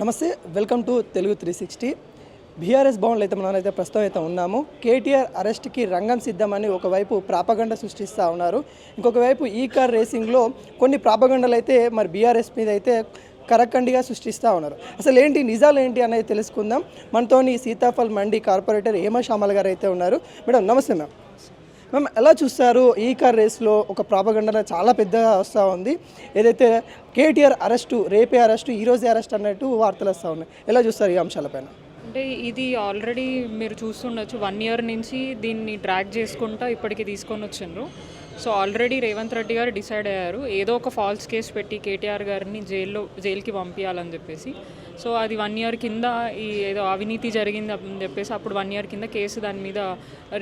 నమస్తే, welcome to Telugu 360. BRS భవన్లో అయితే మనమైతే ప్రస్తుతం అయితే ఉన్నాము. కేటీఆర్ అరెస్ట్కి రంగం సిద్ధమని ఒకవైపు ప్రాపగండ సృష్టిస్తూ ఉన్నారు. ఇంకొక వైపు ఈ కార్ రేసింగ్లో కొన్ని ప్రాపగండలు అయితే మరి బీఆర్ఎస్ మీద అయితే కరకండిగా సృష్టిస్తూ ఉన్నారు. అసలు ఏంటి నిజాలు ఏంటి అనేది తెలుసుకుందాం. మనతోని సీతాఫల్ మండి కార్పొరేటర్ హేమ శ్యామల్ గారు అయితే ఉన్నారు. మేడం నమస్తే. మ్యామ్ ఎలా చూస్తారు? ఈ కార్ రేస్లో ఒక ప్రాపగండ చాలా పెద్దగా వస్తూ ఉంది. ఏదైతే కేటీఆర్ అరెస్టు, రేపే అరెస్టు, ఈరోజే అరెస్ట్ అన్నట్టు వార్తలు వస్తూ ఉన్నాయి. ఎలా చూస్తారు ఈ అంశాలపైన? అంటే ఇది ఆల్రెడీ మీరు చూస్తుండొచ్చు, 1 year నుంచి దీన్ని డ్రాగ్ చేసుకుంటా ఇప్పటికి తీసుకొని వచ్చిండ్రు. సో ఆల్రెడీ రేవంత్ రెడ్డి గారు డిసైడ్ అయ్యారు ఏదో ఒక ఫాల్స్ కేసు పెట్టి కేటీఆర్ గారిని జైలుకి పంపించాలని చెప్పేసి. సో అది 1 year కింద ఈ ఏదో అవినీతి జరిగింది అని చెప్పేసి అప్పుడు 1 year కింద కేసు దాని మీద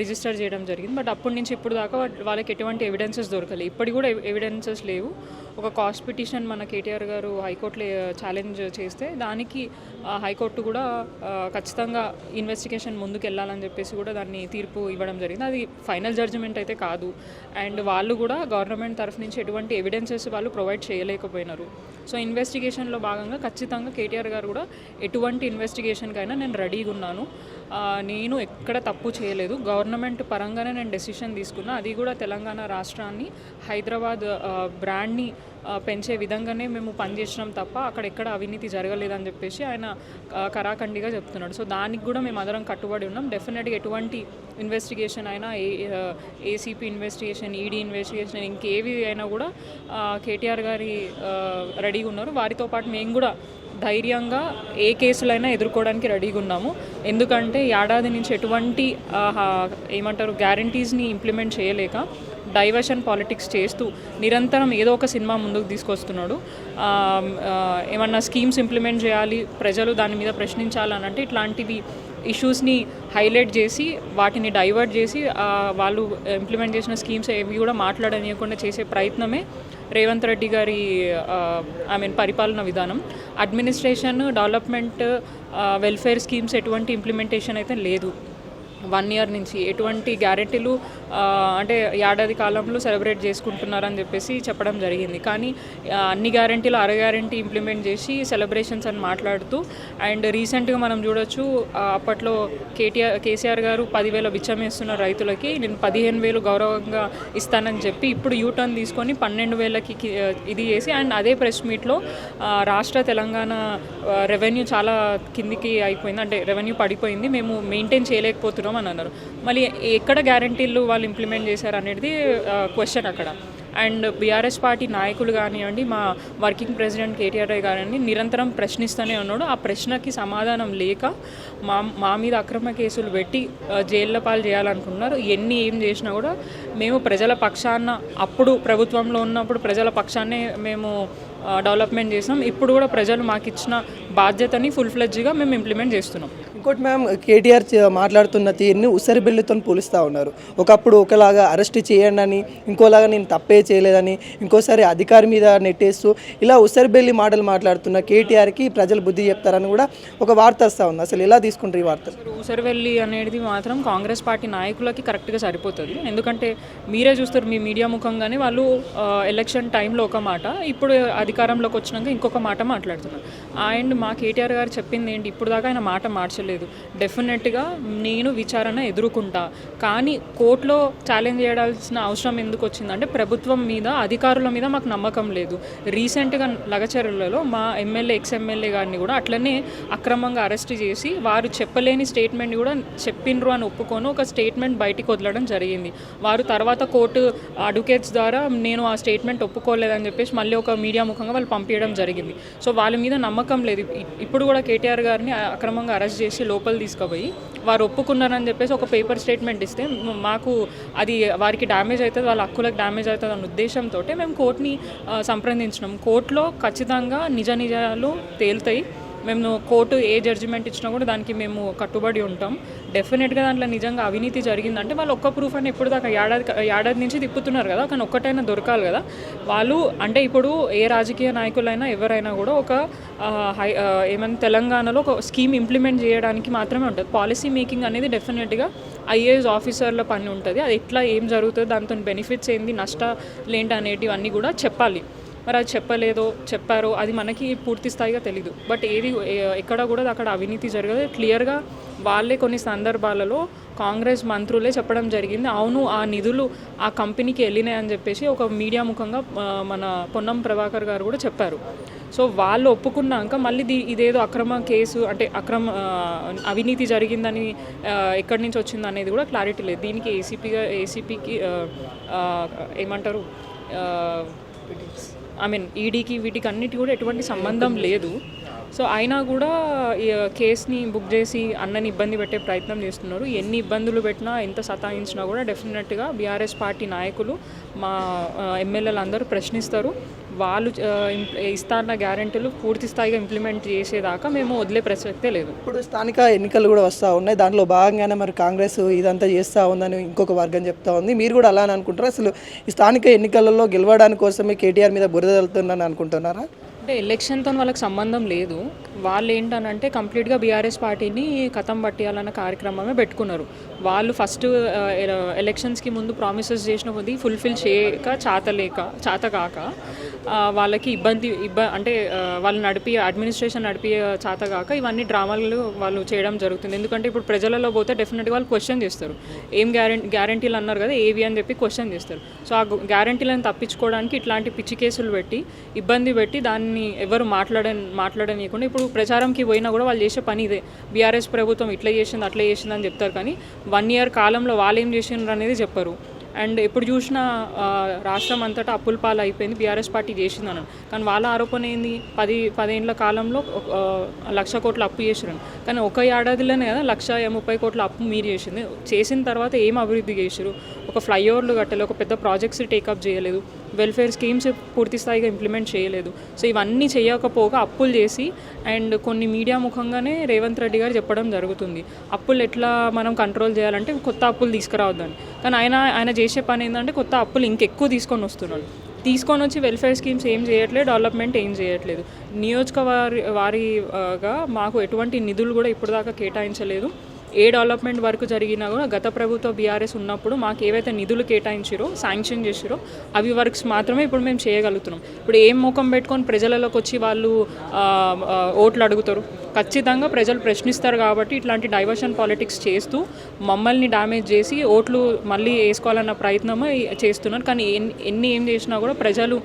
రిజిస్టర్ చేయడం జరిగింది. బట్ అప్పటి నుంచి ఇప్పుడు దాకా వాళ్ళకి ఎటువంటి ఎవిడెన్సెస్ దొరకలేదు. ఇప్పటికి కూడా ఎవిడెన్సెస్ లేవు. ఒక కాస్ట్ పిటిషన్ మన కేటీఆర్ గారు హైకోర్టులో ఛాలెంజ్ చేస్తే దానికి హైకోర్టు కూడా ఖచ్చితంగా ఇన్వెస్టిగేషన్ ముందుకు వెళ్ళాలని చెప్పేసి కూడా దాన్ని తీర్పు ఇవ్వడం జరిగింది. అది ఫైనల్ జడ్జిమెంట్ అయితే కాదు. అండ్ వాళ్ళు కూడా గవర్నమెంట్ తరఫు నుంచి ఎటువంటి ఎవిడెన్సెస్ వాళ్ళు ప్రొవైడ్ చేయలేకపోయినారు. సో ఇన్వెస్టిగేషన్లో భాగంగా ఖచ్చితంగా కేటీఆర్ గారు కూడా ఎటువంటి ఇన్వెస్టిగేషన్కైనా నేను రెడీగా ఉన్నాను, నేను ఎక్కడ తప్పు చేయలేదు, గవర్నమెంట్ పరంగానే నేను డెసిషన్ తీసుకున్నా, అది కూడా తెలంగాణ రాష్ట్రాన్ని హైదరాబాద్ బ్రాండ్ని పెంచే విధంగానే మేము పనిచేసినాం తప్ప అక్కడ ఎక్కడ అవినీతి జరగలేదని చెప్పేసి ఆయన కరాఖండిగా చెప్తున్నాడు. సో దానికి కూడా మేము అందరం కట్టుబడి ఉన్నాం. డెఫినెట్గా ఎటువంటి ఇన్వెస్టిగేషన్ అయినా, ఏసీపీ ఇన్వెస్టిగేషన్, ఈడీ ఇన్వెస్టిగేషన్, ఇంకేవి అయినా కూడా కేటీఆర్ గారి రెడీగా ఉన్నారు. వారితో పాటు మేము కూడా ధైర్యంగా ఏ కేసులైనా ఎదుర్కోవడానికి రెడీగా ఉన్నాము. ఎందుకంటే ఏడాది నుంచి ఎటువంటి గ్యారంటీస్ని ఇంప్లిమెంట్ చేయలేక డైవర్షన్ పాలిటిక్స్ చేస్తూ నిరంతరం ఏదో ఒక సినిమా ముందుకు తీసుకొస్తున్నాడు. ఏమన్నా స్కీమ్స్ ఇంప్లిమెంట్ చేయాలి, ప్రజలు దాని మీద ప్రశ్నించాలని అంటే ఇట్లాంటివి ఇష్యూస్ని హైలైట్ చేసి వాటిని డైవర్ట్ చేసి వాళ్ళు ఇంప్లిమెంట్ చేసిన స్కీమ్స్ ఏవి కూడా మాట్లాడనీయకుండా చేసే ప్రయత్నమే రేవంత్ రెడ్డి గారి పరిపాలన విధానం. అడ్మినిస్ట్రేషన్, డెవలప్మెంట్, వెల్ఫేర్ స్కీమ్స్ ఎటువంటి ఇంప్లిమెంటేషన్ అయితే లేదు. 1 year నుంచి ఎటువంటి గ్యారెంటీలు అంటే ఏడాది కాలంలో సెలబ్రేట్ చేసుకుంటున్నారని చెప్పేసి చెప్పడం జరిగింది. కానీ అన్ని గ్యారెంటీలు గ్యారెంటీ ఇంప్లిమెంట్ చేసి సెలబ్రేషన్స్ అని మాట్లాడుతూ, అండ్ రీసెంట్గా మనం చూడొచ్చు, అప్పట్లో కేసీఆర్ గారు 10,000 బిచ్చం వేస్తున్న రైతులకి నేను 15,000 గౌరవంగా ఇస్తానని చెప్పి ఇప్పుడు యూటర్న్ తీసుకొని 12,000కి ఇది చేసి, అండ్ అదే ప్రెస్ మీట్లో రాష్ట్ర తెలంగాణ రెవెన్యూ చాలా కిందికి అయిపోయింది, అంటే రెవెన్యూ పడిపోయింది, మేము మెయింటైన్ చేయలేకపోతున్నాం అని అన్నారు. మళ్ళీ ఎక్కడ గ్యారంటీలు వాళ్ళు ఇంప్లిమెంట్ చేశారు అనేది క్వశ్చన్ అక్కడ. అండ్ బీఆర్ఎస్ పార్టీ నాయకులు కానివ్వండి, మా వర్కింగ్ ప్రెసిడెంట్ కేటీఆర్ గారిని నిరంతరం ప్రశ్నిస్తూనే ఉన్నాడు. ఆ ప్రశ్నకి సమాధానం లేక మా మీద అక్రమ కేసులు పెట్టి జైళ్ళ పాలు చేయాలనుకున్నారు. ఏం చేసినా కూడా మేము ప్రజల పక్షాన, అప్పుడు ప్రభుత్వంలో ఉన్నప్పుడు ప్రజల పక్షాన్నే మేము డెవలప్మెంట్ చేసినాం. ఇప్పుడు కూడా ప్రజలు మాకు ఇచ్చిన బాధ్యతని ఫుల్ ఫ్లెడ్జ్గా మేము ఇంప్లిమెంట్ చేస్తున్నాం. ఇంకోటి మ్యామ్, కేటీఆర్ మాట్లాడుతున్న తీరుని ఉసరి బిల్లుతో పోలుస్తూ ఉన్నారు. ఒకప్పుడు ఒకలాగా అరెస్ట్ చేయండి అని, ఇంకోలాగా నేను తప్పే చేయలేదని, ఇంకోసారి అధికారి మీద నెట్టేస్తూ ఇలా ఉసరి బిల్లి మాటలు మాట్లాడుతున్న కేటీఆర్కి ప్రజలు బుద్ధి చెప్తారని కూడా ఒక వార్త వస్తూ ఉంది. అసలు ఎలా తీసుకుంటారు ఈ వార్త? ఉసరివెల్లి అనేది మాత్రం కాంగ్రెస్ పార్టీ నాయకులకి కరెక్ట్గా సరిపోతుంది. ఎందుకంటే మీరే చూస్తారు, మీ మీడియా ముఖంగానే వాళ్ళు ఎలక్షన్ టైంలో ఒక మాట, ఇప్పుడు అధికారంలోకి వచ్చినాక ఇంకొక మాట మాట్లాడుతున్నారు. అండ్ మా కేటీఆర్ గారు చెప్పింది ఏంటి, ఇప్పుడు దాకా ఆయన మాట మార్చలేదు. డెఫినెట్గా నేను విచారణ ఎదుర్కొంటా, కానీ కోర్టులో ఛాలెంజ్ చేయాల్సిన అవసరం ఎందుకు వచ్చిందంటే ప్రభుత్వం మీద, అధికారుల మీద మాకు నమ్మకం లేదు. రీసెంట్గా లగచర్లలో మా ఎక్స్ ఎమ్మెల్యే గారిని కూడా అట్లనే అక్రమంగా అరెస్ట్ చేసి వారు చెప్పలేని స్టేట్మెంట్ కూడా చెప్పిండ్రు అని ఒప్పుకొని ఒక స్టేట్మెంట్ బయటికి వదలడం జరిగింది. వారు తర్వాత కోర్టు అడ్వకేట్స్ ద్వారా నేను ఆ స్టేట్మెంట్ ఒప్పుకోలేదని చెప్పేసి మళ్ళీ ఒక మీడియా ముఖంగా వాళ్ళు పంపించడం జరిగింది. సో వాళ్ళ మీద నమ్మకం లేదు. ఇప్పుడు కూడా కేటీఆర్ గారిని అక్రమంగా అరెస్ట్ చేసి లోపల తీసుకుపోయి వారు ఒప్పుకున్నారని చెప్పేసి ఒక పేపర్ స్టేట్మెంట్ ఇస్తే మాకు అది వారికి డ్యామేజ్ అవుతుంది, వాళ్ళ హక్కులకు డ్యామేజ్ అవుతుంది అన్న ఉద్దేశంతో మేము కోర్టుని సంప్రదించినాం. కోర్టులో ఖచ్చితంగా నిజాలు తేలుతాయి. మేము కోర్టు ఏ జడ్జిమెంట్ ఇచ్చినా కూడా దానికి మేము కట్టుబడి ఉంటాం. డెఫినెట్గా దాంట్లో నిజంగా అవినీతి జరిగిందంటే వాళ్ళు ఒక్క ప్రూఫ్ అని ఎప్పుడు దాకా ఏడాది నుంచి తిప్పుతున్నారు కదా, కానీ ఒక్కటైనా దొరకాలి కదా. వాళ్ళు అంటే ఇప్పుడు ఏ రాజకీయ నాయకులైనా ఎవరైనా కూడా ఒక తెలంగాణలో ఒక స్కీమ్ ఇంప్లిమెంట్ చేయడానికి మాత్రమే ఉంటుంది. పాలసీ మేకింగ్ అనేది డెఫినెట్గా ఐఏఎస్ ఆఫీసర్ల పని ఉంటుంది. అది ఎట్లా ఏం జరుగుతుంది, దాంతో బెనిఫిట్స్ ఏంది, నష్టాలు ఏంటి అనేటివన్నీ కూడా చెప్పాలి. మరి అది చెప్పారో అది మనకి పూర్తి స్థాయిగా తెలీదు. బట్ ఎక్కడ కూడా అక్కడ అవినీతి జరగదు. క్లియర్గా వాళ్ళే కొన్ని సందర్భాలలో కాంగ్రెస్ మంత్రులే చెప్పడం జరిగింది, అవును ఆ నిధులు ఆ కంపెనీకి వెళ్ళినాయి అని చెప్పేసి ఒక మీడియా ముఖంగా మన పొన్నం ప్రభాకర్ గారు కూడా చెప్పారు. సో వాళ్ళు ఒప్పుకున్నాక మళ్ళీ ఇదేదో అక్రమ కేసు అంటే అవినీతి జరిగిందని ఎక్కడి నుంచి వచ్చింది అనేది కూడా క్లారిటీ లేదు. దీనికి ఏసీపీకి ఏమంటారు ఈడీకి వీటికి అన్నిటి కూడా ఎటువంటి సంబంధం లేదు. సో అయినా కూడా కేసుని బుక్ చేసి అన్నని ఇబ్బంది పెట్టే ప్రయత్నం చేస్తున్నారు. ఎన్ని ఇబ్బందులు పెట్టినా ఎంత సతాయించినా కూడా డెఫినెట్గా బీఆర్ఎస్ పార్టీ నాయకులు మా ఎమ్మెల్యేలు అందరూ ప్రశ్నిస్తారు. వాళ్ళు ఇస్తాన్న గ్యారెంటీలు పూర్తి స్థాయిగా ఇంప్లిమెంట్ చేసేదాకా మేము వదిలే ప్రసక్తే లేదు. ఇప్పుడు స్థానిక ఎన్నికలు కూడా వస్తూ ఉన్నాయి, దాంట్లో భాగంగానే మరి కాంగ్రెస్ ఇదంతా చేస్తూ ఉందని ఇంకొక వర్గం చెప్తా ఉంది. మీరు కూడా అలానే అనుకుంటారా? అసలు ఈ స్థానిక ఎన్నికలలో గెలవడానికి కోసమే కేటీఆర్ మీద బురద వెళ్తుందని అనుకుంటున్నారా? అంటే ఎలక్షన్తో వాళ్ళకి సంబంధం లేదు. వాళ్ళు ఏంటనంటే కంప్లీట్గా బీఆర్ఎస్ పార్టీని కథం పట్టేయాలన్న కార్యక్రమమే పెట్టుకున్నారు. వాళ్ళు ఫస్ట్ ఎలక్షన్స్కి ముందు ప్రామిసెస్ చేసిన కొద్దీ ఫుల్ఫిల్ చేయక చాతకాక వాళ్ళకి అంటే వాళ్ళు అడ్మినిస్ట్రేషన్ నడిపి చాతగాక ఇవన్నీ డ్రామాలు వాళ్ళు చేయడం జరుగుతుంది. ఎందుకంటే ఇప్పుడు ప్రజలలో పోతే డెఫినెట్గా వాళ్ళు క్వశ్చన్ చేస్తారు, ఏం గ్యారంటీలు అన్నారు కదా ఏవి అని చెప్పి క్వశ్చన్ చేస్తారు. సో ఆ గ్యారంటీలను తప్పించుకోవడానికి ఇట్లాంటి పిచ్చి కేసులు పెట్టి ఇబ్బంది పెట్టి దాన్ని ఎవరు మాట్లాడనీయకుండా ఇప్పుడు ప్రచారంకి పోయినా కూడా వాళ్ళు చేసే పని ఇదే, బీఆర్ఎస్ ప్రభుత్వం ఇట్లా చేసింది అట్లా చేసింది అని చెప్తారు. కానీ 1 year కాలంలో వాళ్ళు ఏం చేసిండ్రు అనేది చెప్పరు. అండ్ ఎప్పుడు చూసినా రాష్ట్రం అంతటా అప్పుల పాలు అయిపోయింది, బీఆర్ఎస్ పార్టీ చేసిందని. కానీ వాళ్ళ ఆరోపణ ఏంది, 10 ఏళ్ల కాలంలో 1,00,000 కోట్ల అప్పు చేసిరని. కానీ ఒక ఏడాదిలోనే కదా 1,30 కోట్ల అప్పు మీరు చేసిన తర్వాత ఏం అభివృద్ధి చేసిరు? ఒక ఫ్లైఓవర్లు కట్టలేదు, ఒక పెద్ద ప్రాజెక్ట్స్ టేకప్ చేయలేదు, వెల్ఫేర్ స్కీమ్స్ పూర్తి స్థాయిగా ఇంప్లిమెంట్ చేయలేదు. సో ఇవన్నీ చేయకపోగా అప్పులు చేసి అండ్ కొన్ని మీడియా ముఖంగానే రేవంత్ రెడ్డి గారు చెప్పడం జరుగుతుంది, అప్పులు ఎట్లా మనం కంట్రోల్ చేయాలంటే కొత్త అప్పులు తీసుకురావద్దని. కానీ ఆయన చేసే పని ఏంటంటే కొత్త అప్పులు ఇంకెక్కువ తీసుకొని వచ్చి వెల్ఫేర్ స్కీమ్స్ ఏం చేయట్లేదు, డెవలప్మెంట్ ఏం చేయట్లేదు. వారిగా మాకు ఎటువంటి నిధులు కూడా ఇప్పుడు దాకా కేటాయించలేదు. ఏ డెవలప్మెంట్ వర్క్ జరిగినా కూడా గత ప్రభుత్వ బీఆర్ఎస్ ఉన్నప్పుడు మాకు ఏవైతే నిధులు కేటాయించారో శాంక్షన్ చేసారో అవి వర్క్స్ మాత్రమే ఇప్పుడు మేము చేయగలుగుతున్నాం. ఇప్పుడు ఏం ముఖం పెట్టుకొని ప్రజలలోకి వచ్చి వాళ్ళు ఓట్లు అడుగుతారు? ఖచ్చితంగా ప్రజలు ప్రశ్నిస్తారు కాబట్టి ఇట్లాంటి డైవర్షన్ పాలిటిక్స్ చేస్తూ మమ్మల్ని డ్యామేజ్ చేసి ఓట్లు మళ్ళీ వేసుకోవాలన్న ప్రయత్నమే చేస్తున్నారు. కానీ ఏం చేసినా కూడా ప్రజలు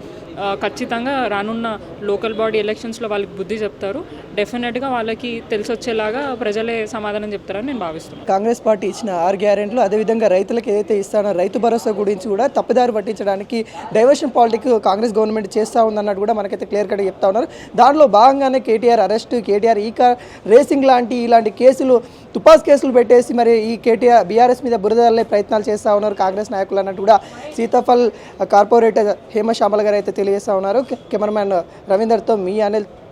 ఖచ్చితంగా రానున్న లోకల్ బాడీ ఎలక్షన్స్లో వాళ్ళకి బుద్ధి చెప్తారు. డెఫినెట్గా వాళ్ళకి తెలిసి వచ్చేలాగా ప్రజలే సమాధానం చెప్తారని నేను భావిస్తున్నాను. కాంగ్రెస్ పార్టీ ఇచ్చిన 6 గ్యారెంటీలు అదేవిధంగా రైతులకు ఏదైతే ఇస్తానో రైతు భరోసా గురించి కూడా తప్పుదారి పట్టించడానికి డైవర్షన్ పాలిటిక్స్ కాంగ్రెస్ గవర్నమెంట్ చేస్తూ ఉందన్నట్టు కూడా మనకైతే క్లియర్ కట్గా చెప్తా ఉన్నారు. దాంట్లో భాగంగానే కేటీఆర్ అరెస్ట్, కేటీఆర్ ఈ కార్ రేసింగ్ ఇలాంటి కేసులు తుపాస్ కేసులు పెట్టేసి మరి ఈ కేటీఆర్ బీఆర్ఎస్ మీద బురదల్లే ప్రయత్నాలు చేస్తూ ఉన్నారు కాంగ్రెస్ నాయకులు అన్నట్టు కూడా సీతాఫల్ కార్పొరేటర్ హేమశ్యామల గారు అయితే తెలియజేస్తూ ఉన్నారు. కెమెరామ్యాన్ రవీందర్తో మీ అనిల్.